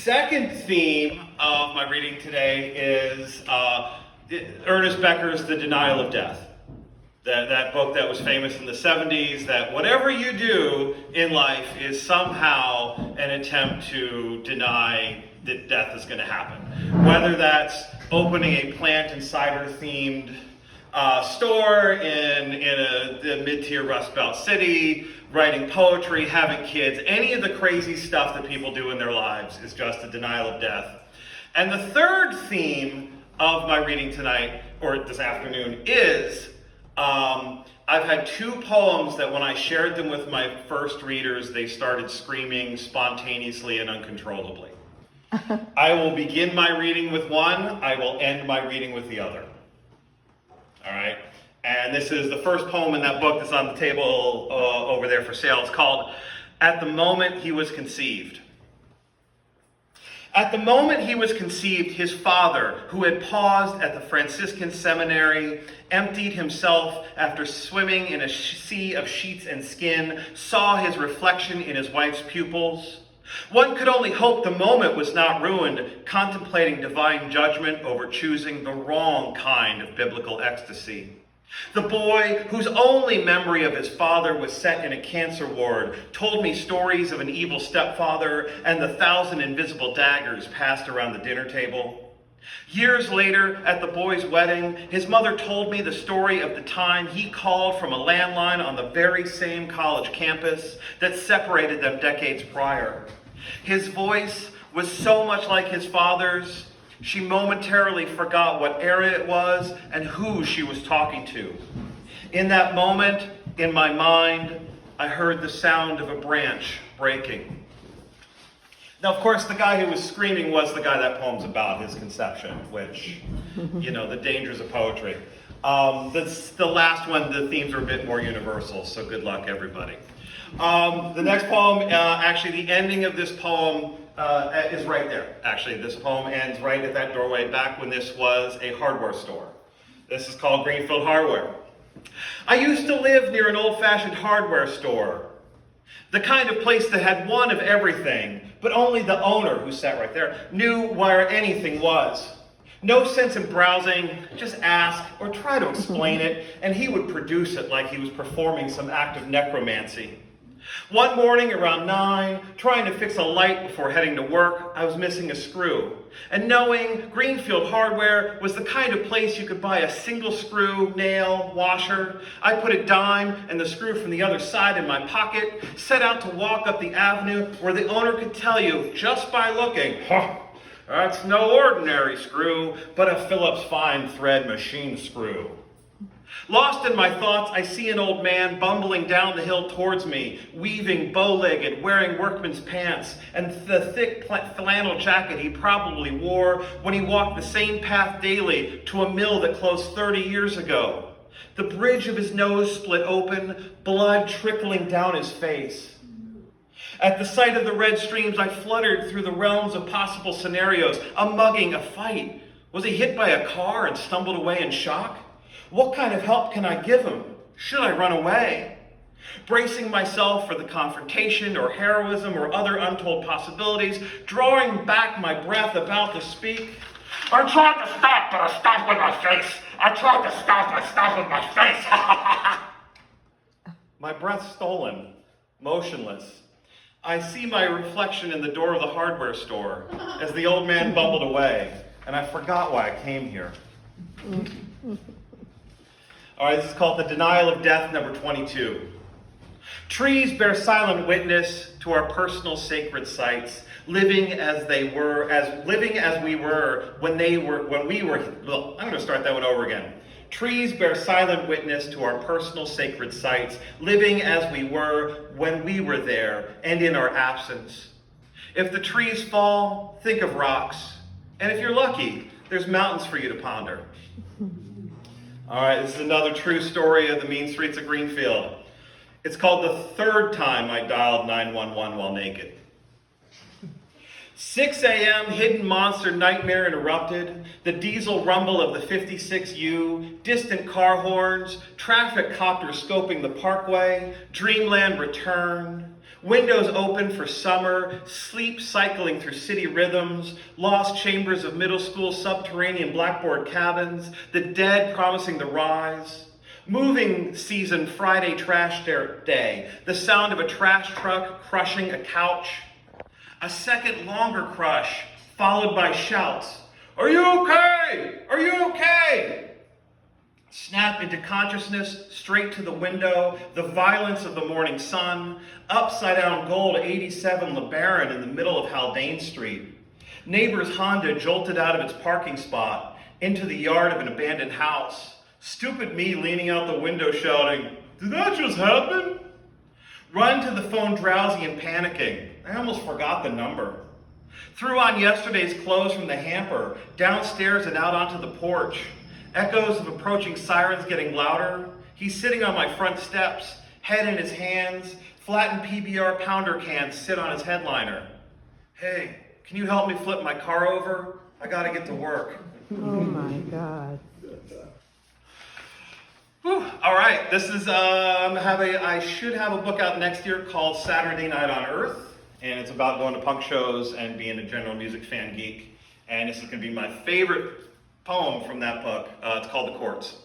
second theme of my reading today is Ernest Becker's The Denial of Death. That book that was famous in the 70s, that whatever you do in life is somehow an attempt to deny that death is going to happen. Whether that's opening a plant and cider themed store in the mid-tier Rust Belt city, writing poetry, having kids, any of the crazy stuff that people do in their lives is just a denial of death. And the third theme of my reading tonight, or this afternoon, is I've had two poems that when I shared them with my first readers, they started screaming spontaneously and uncontrollably. I will begin my reading with one, I will end my reading with the other. All right? And this is the first poem in that book that's on the table over there for sale. It's called At the Moment He Was Conceived. At the moment he was conceived, his father, who had paused at the Franciscan seminary, emptied himself after swimming in a sea of sheets and skin, saw his reflection in his wife's pupils. One could only hope the moment was not ruined, contemplating divine judgment over choosing the wrong kind of biblical ecstasy. The boy, whose only memory of his father was set in a cancer ward, told me stories of an evil stepfather and the 1,000 invisible daggers passed around the dinner table. Years later, at the boy's wedding, his mother told me the story of the time he called from a landline on the very same college campus that separated them decades prior. His voice was so much like his father's, she momentarily forgot what era it was and who she was talking to. In that moment, in my mind, I heard the sound of a branch breaking. Now, of course, the guy who was screaming was the guy that poem's about, his conception, which, the dangers of poetry. The last one, the themes are a bit more universal, so good luck, everybody. The next poem, actually, the ending of this poem is right there. Actually, this poem ends right at that doorway back when this was a hardware store. This is called Greenfield Hardware. I used to live near an old-fashioned hardware store. The kind of place that had one of everything, but only the owner, who sat right there, knew where anything was. No sense in browsing, just ask or try to explain it, and he would produce it like he was performing some act of necromancy. One morning around 9, trying to fix a light before heading to work, I was missing a screw. And knowing Greenfield Hardware was the kind of place you could buy a single screw, nail, washer, I put a dime and the screw from the other side in my pocket, set out to walk up the avenue where the owner could tell you, just by looking, that's no ordinary screw, but a Phillips fine thread machine screw. Lost in my thoughts, I see an old man bumbling down the hill towards me, weaving bow-legged, wearing workman's pants, and the thick flannel jacket he probably wore when he walked the same path daily to a mill that closed 30 years ago. The bridge of his nose split open, blood trickling down his face. At the sight of the red streams, I fluttered through the realms of possible scenarios. A mugging, a fight. Was he hit by a car and stumbled away in shock? What kind of help can I give him? Should I run away? Bracing myself for the confrontation or heroism or other untold possibilities, drawing back my breath about to speak. I tried to stop, but I stopped with my face. I tried to stop, I stopped with my face. My breath stolen, motionless. I see my reflection in the door of the hardware store as the old man bumbled away, and I forgot why I came here. All right, this is called The Denial of Death, number 22. Trees bear silent witness to our personal sacred sites, living as we were when we were. Well, I'm going to start that one over again. Trees bear silent witness to our personal sacred sites, living as we were when we were there and in our absence. If the trees fall, think of rocks, and if you're lucky, there's mountains for you to ponder. All right, this is another true story of the mean streets of Greenfield. It's called The Third Time I Dialed 911 While Naked. 6 a.m., hidden monster nightmare interrupted, the diesel rumble of the 56U, distant car horns, traffic copters scoping the parkway, dreamland returned. Windows open for summer, sleep cycling through city rhythms, lost chambers of middle school subterranean blackboard cabins, the dead promising to rise. Moving season Friday trash day, the sound of a trash truck crushing a couch. A second longer crush, followed by shouts. Are you okay? Are you okay? Snap into consciousness, straight to the window, the violence of the morning sun, upside down gold 87 LeBaron in the middle of Haldane Street. Neighbor's Honda jolted out of its parking spot into the yard of an abandoned house. Stupid me leaning out the window shouting, did that just happen? Run to the phone drowsy and panicking. I almost forgot the number. Threw on yesterday's clothes from the hamper, downstairs and out onto the porch. Echoes of approaching sirens getting louder. He's sitting on my front steps, head in his hands, flattened PBR pounder cans sit on his headliner. Hey, can you help me flip my car over? I gotta get to work. Oh my God. Whew. All right, this is, I should have a book out next year called Saturday Night on Earth, and it's about going to punk shows and being a general music fan geek, and this is going to be my favorite poem from that book. It's called The Courts.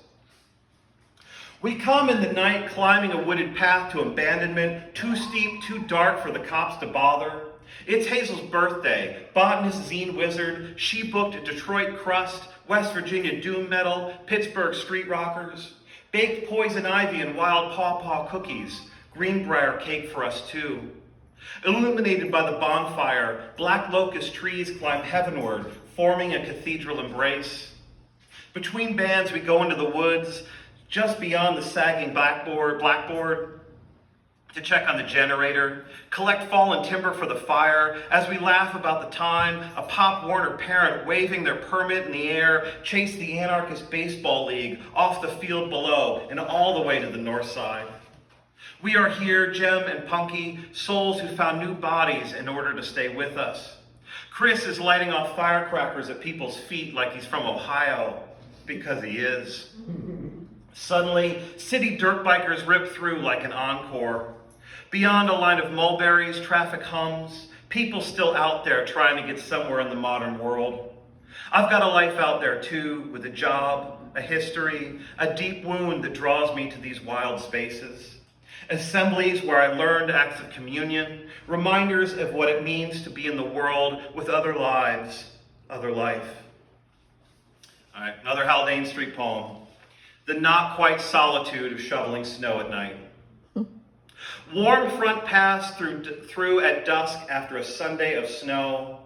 We come in the night climbing a wooded path to abandonment, too steep, too dark for the cops to bother. It's Hazel's birthday, botanist zine wizard, she booked a Detroit crust, West Virginia doom metal, Pittsburgh street rockers. Baked poison ivy and wild pawpaw cookies, greenbrier cake for us too. Illuminated by the bonfire, black locust trees climb heavenward, forming a cathedral embrace. Between bands we go into the woods, just beyond the sagging blackboard, to check on the generator, collect fallen timber for the fire, as we laugh about the time a Pop Warner parent waving their permit in the air chased the anarchist baseball league off the field below and all the way to the north side. We are here, Jem and Punky, souls who found new bodies in order to stay with us. Chris is lighting off firecrackers at people's feet like he's from Ohio, because he is. Suddenly, city dirt bikers rip through like an encore. Beyond a line of mulberries, traffic hums, people still out there trying to get somewhere in the modern world. I've got a life out there too, with a job, a history, a deep wound that draws me to these wild spaces. Assemblies where I learned acts of communion, reminders of what it means to be in the world with other lives, other life. All right, another Haldane Street poem. The not quite solitude of shoveling snow at night. Warm front pass through at dusk after a Sunday of snow.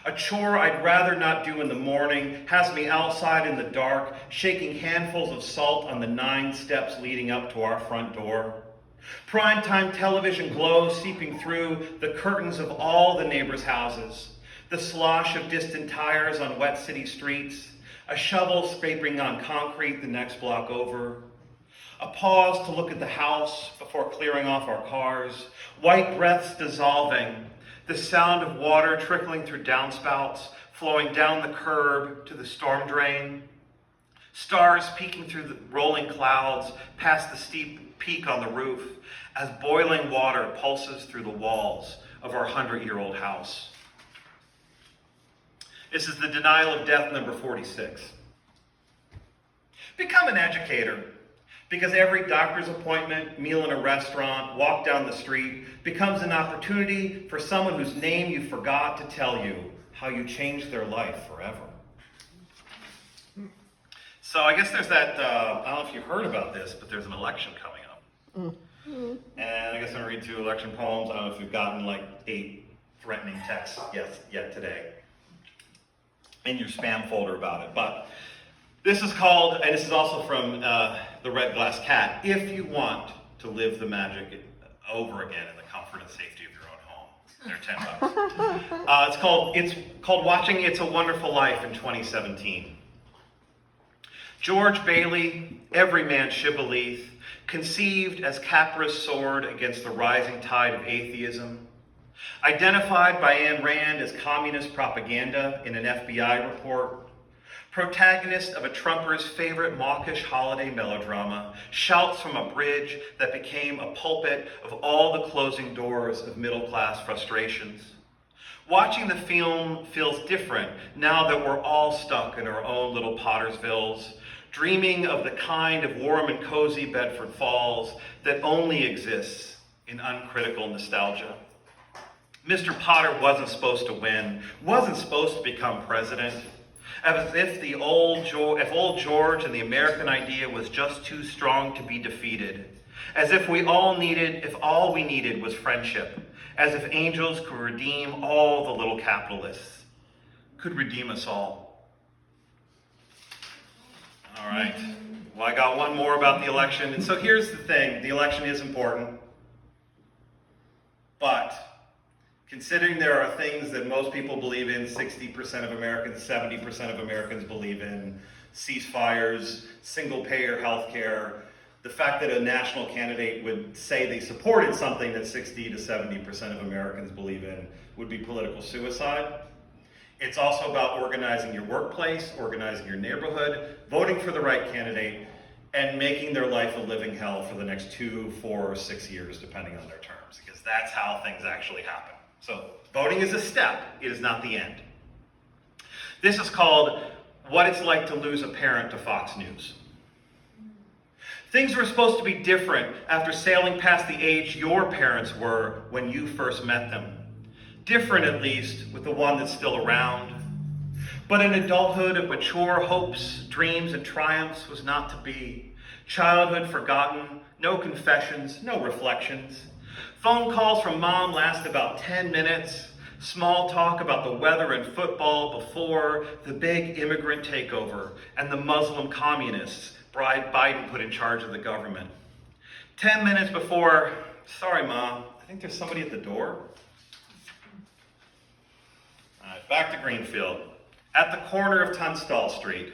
A chore I'd rather not do in the morning has me outside in the dark, shaking handfuls of salt on the 9 steps leading up to our front door. Primetime television glow seeping through the curtains of all the neighbors' houses. The slosh of distant tires on wet city streets. A shovel scraping on concrete the next block over. A pause to look at the house before clearing off our cars. White breaths dissolving. The sound of water trickling through downspouts, flowing down the curb to the storm drain. Stars peeking through the rolling clouds past the steep peak on the roof as boiling water pulses through the walls of our 100-year-old house. This is the denial of death number 46. Become an educator, because every doctor's appointment, meal in a restaurant, walk down the street becomes an opportunity for someone whose name you forgot to tell you how you changed their life forever. So I guess there's that, I don't know if you heard about this, but there's an election coming up. And I guess I'm going to read 2 election poems. I don't know if you've gotten like 8 threatening texts yet today in your spam folder about it. But this is called, and this is also from The Red Glass Cat, If You Want to Live the Magic Over Again in the Comfort and Safety of Your Own Home. They're $10. It's called Watching It's a Wonderful Life in 2017. George Bailey, everyman shibboleth, conceived as Capra's sword against the rising tide of atheism, identified by Ayn Rand as communist propaganda in an FBI report, Protagonist of a Trumper's favorite mawkish holiday melodrama, shouts from a bridge that became a pulpit of all the closing doors of middle-class frustrations. Watching the film feels different now that we're all stuck in our own little Pottersvilles, dreaming of the kind of warm and cozy Bedford Falls that only exists in uncritical nostalgia. Mr. Potter wasn't supposed to win, wasn't supposed to become president. As if old George and the American idea was just too strong to be defeated. As if all we needed was friendship. As if angels could redeem all the little capitalists. Could redeem us all. All right. Well, I got one more about the election. And so here's the thing. The election is important. But considering there are things that most people believe in, 60% of Americans, 70% of Americans believe in, ceasefires, single-payer health care, the fact that a national candidate would say they supported something that 60 to 70% of Americans believe in would be political suicide. It's also about organizing your workplace, organizing your neighborhood, voting for the right candidate, and making their life a living hell for the next 2, 4, or 6 years, depending on their terms, because that's how things actually happen. So voting is a step, it is not the end. This is called What It's Like to Lose a Parent to Fox News. Things were supposed to be different after sailing past the age your parents were when you first met them. Different, at least, with the one that's still around. But an adulthood of mature hopes, dreams, and triumphs was not to be. Childhood forgotten, no confessions, no reflections. Phone calls from mom last about 10 minutes. Small talk about the weather and football before the big immigrant takeover and the Muslim communists Biden put in charge of the government. 10 minutes before, sorry mom, I think there's somebody at the door. All right, back to Greenfield. At the corner of Tunstall Street,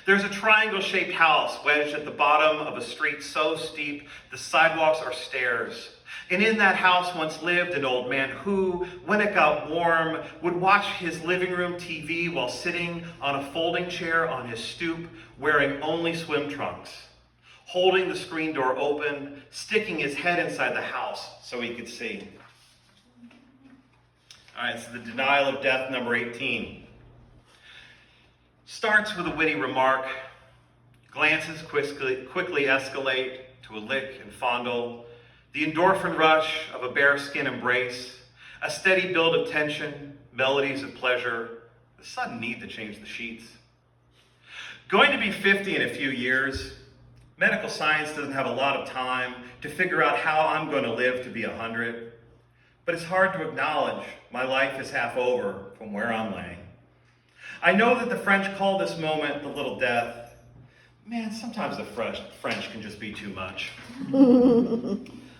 there's a triangle-shaped house wedged at the bottom of a street so steep the sidewalks are stairs. And in that house once lived an old man who, when it got warm, would watch his living room TV while sitting on a folding chair on his stoop, wearing only swim trunks, holding the screen door open, sticking his head inside the house so he could see. All right, so the denial of death, number 18. Starts with a witty remark, glances quickly escalate to a lick and fondle, the endorphin rush of a bearskin embrace, a steady build of tension, melodies of pleasure, the sudden need to change the sheets. Going to be 50 in a few years, medical science doesn't have a lot of time to figure out how I'm going to live to be 100, but it's hard to acknowledge my life is half over from where I'm laying. I know that the French call this moment the little death. Man, sometimes the French can just be too much.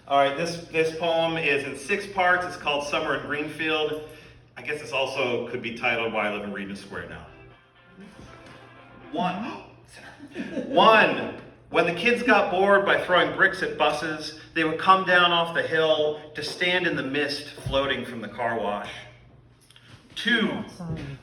All right, this poem is in 6 parts. It's called Summer in Greenfield. I guess this also could be titled Why I Live in Regent Square Now. 1. When the kids got bored by throwing bricks at buses, they would come down off the hill to stand in the mist floating from the car wash. 2.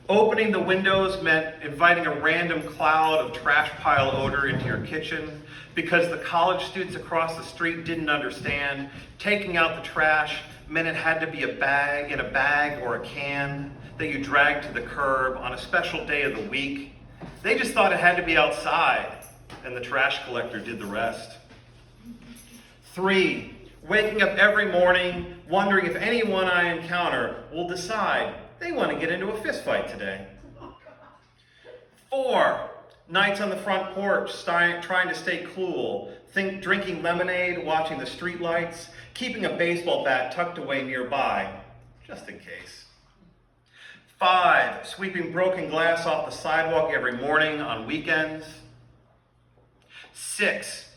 Opening the windows meant inviting a random cloud of trash pile odor into your kitchen because the college students across the street didn't understand. Taking out the trash meant it had to be in a bag or a can that you dragged to the curb on a special day of the week. They just thought it had to be outside, and the trash collector did the rest. 3. Waking up every morning, wondering if anyone I encounter will decide they want to get into a fist fight today. 4. Nights on the front porch, trying to stay cool, drinking lemonade, watching the streetlights, keeping a baseball bat tucked away nearby, just in case. 5. Sweeping broken glass off the sidewalk every morning on weekends. 6.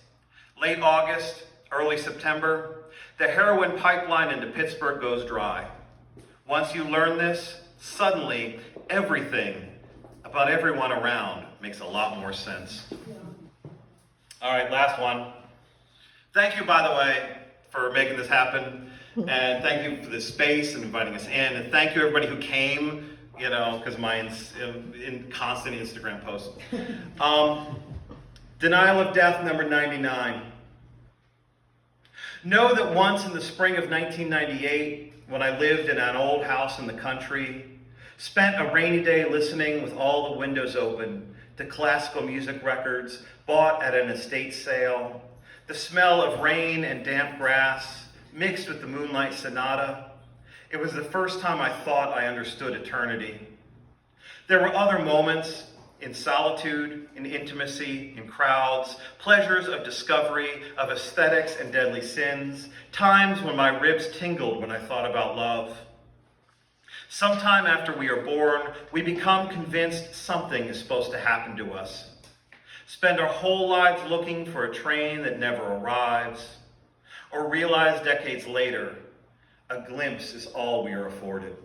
Late August, early September, the heroin pipeline into Pittsburgh goes dry. Once you learn this, suddenly everything about everyone around makes a lot more sense. All right, last one. Thank you, by the way, for making this happen. And thank you for this space and inviting us in. And thank you, everybody who came. you know, because mine's in constant Instagram posts. Denial of death, number 99. Know that once in the spring of 1998, when I lived in an old house in the country, spent a rainy day listening with all the windows open to classical music records bought at an estate sale, the smell of rain and damp grass mixed with the moonlight sonata. It was the first time I thought I understood eternity. There were other moments in solitude, in intimacy, in crowds, pleasures of discovery, of aesthetics and deadly sins, times when my ribs tingled when I thought about love. Sometime after we are born, we become convinced something is supposed to happen to us. Spend our whole lives looking for a train that never arrives, or realize decades later, a glimpse is all we are afforded.